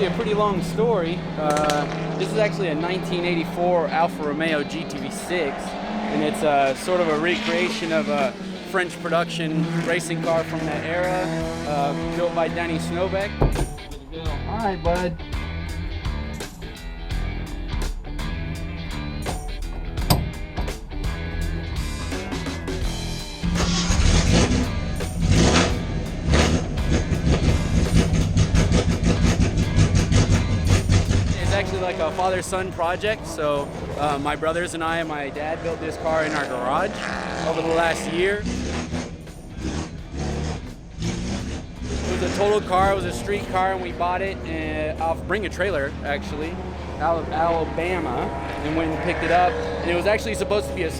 actually a pretty long story. This is actually a 1984 Alfa Romeo GTV6, and it's sort of a recreation of a French production racing car from that era, built by Dany Snobeck. All right, bud. Actually like a father-son project, so my brothers and I and my dad built this car in our garage over the last year. It was a total car, it was a street car, and we bought it off Bring a Trailer, actually, out of Alabama, and went and picked it up. And it was actually supposed to be a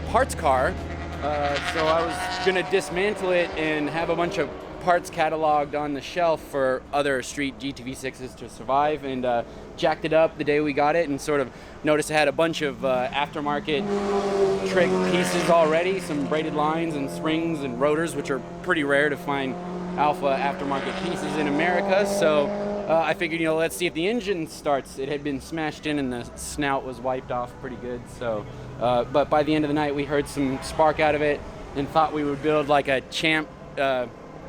parts car, so I was gonna dismantle it and have a bunch of parts cataloged on the shelf for other street GTV6s to survive, and jacked it up the day we got it and sort of noticed it had a bunch of aftermarket trick pieces already, some braided lines and springs and rotors, which are pretty rare to find Alfa aftermarket pieces in America. So I figured, let's see if the engine starts. It had been smashed in and the snout was wiped off pretty good. So, but by the end of the night, we heard some spark out of it and thought we would build like a Champ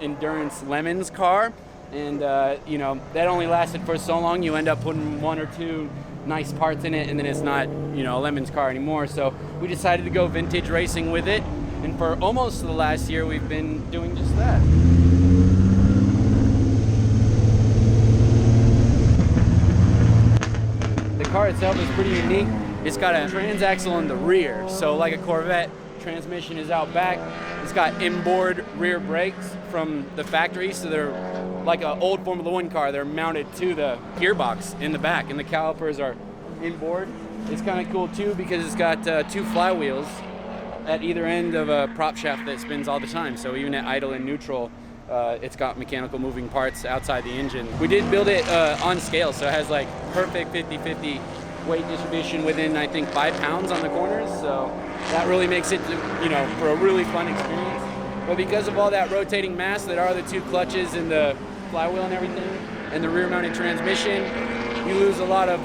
Endurance Lemons car, and that only lasted for so long. You end up putting one or two nice parts in it, and then it's not a Lemons car anymore. So we decided to go vintage racing with it, and for almost the last year we've been doing just that. The car itself is pretty unique. It's got a transaxle in the rear, so like a Corvette, transmission is out back. It's got inboard rear brakes from the factory, so they're like an old Formula One car. They're mounted to the gearbox in the back, and the calipers are inboard. It's kind of cool too because it's got two flywheels at either end of a prop shaft that spins all the time. So even at idle and neutral, it's got mechanical moving parts outside the engine. We did build it on scale, so it has like perfect 50-50 weight distribution within, I think, 5 pounds on the corners. So that really makes it, for a really fun experience. But because of all that rotating mass that are the two clutches and the flywheel and everything, and the rear-mounted transmission, you lose a lot of,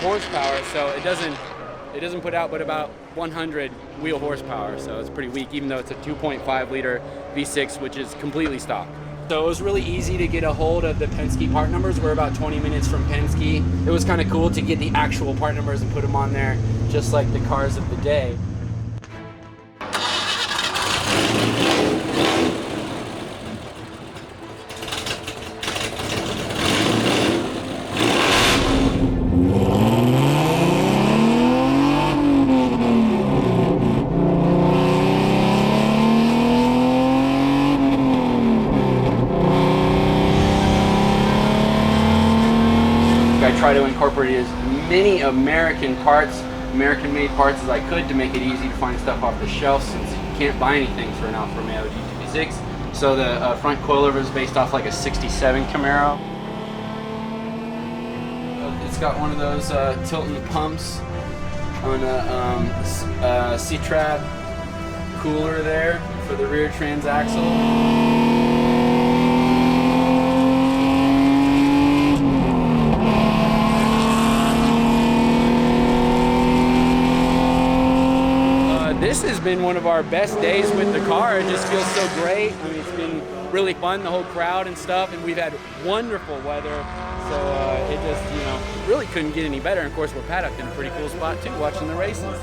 horsepower. So it doesn't put out but about 100 wheel horsepower. So it's pretty weak, even though it's a 2.5 liter V6, which is completely stock. So it was really easy to get a hold of the Penske part numbers. We're about 20 minutes from Penske. It was kind of cool to get the actual part numbers and put them on there, just like the cars of the day. I try to incorporate as many American-made parts as I could to make it easy to find stuff off the shelf, since you can't buy anything for an Alfa Romeo GTV6. So the front coilover is based off like a '67 Camaro. It's got one of those tilting pumps on a C-trap cooler there for the rear transaxle. This has been one of our best days with the car. It just feels so great. I mean, it's been really fun, the whole crowd and stuff, and we've had wonderful weather. So it just, really couldn't get any better. And of course, we're paddocked in a pretty cool spot too, watching the races.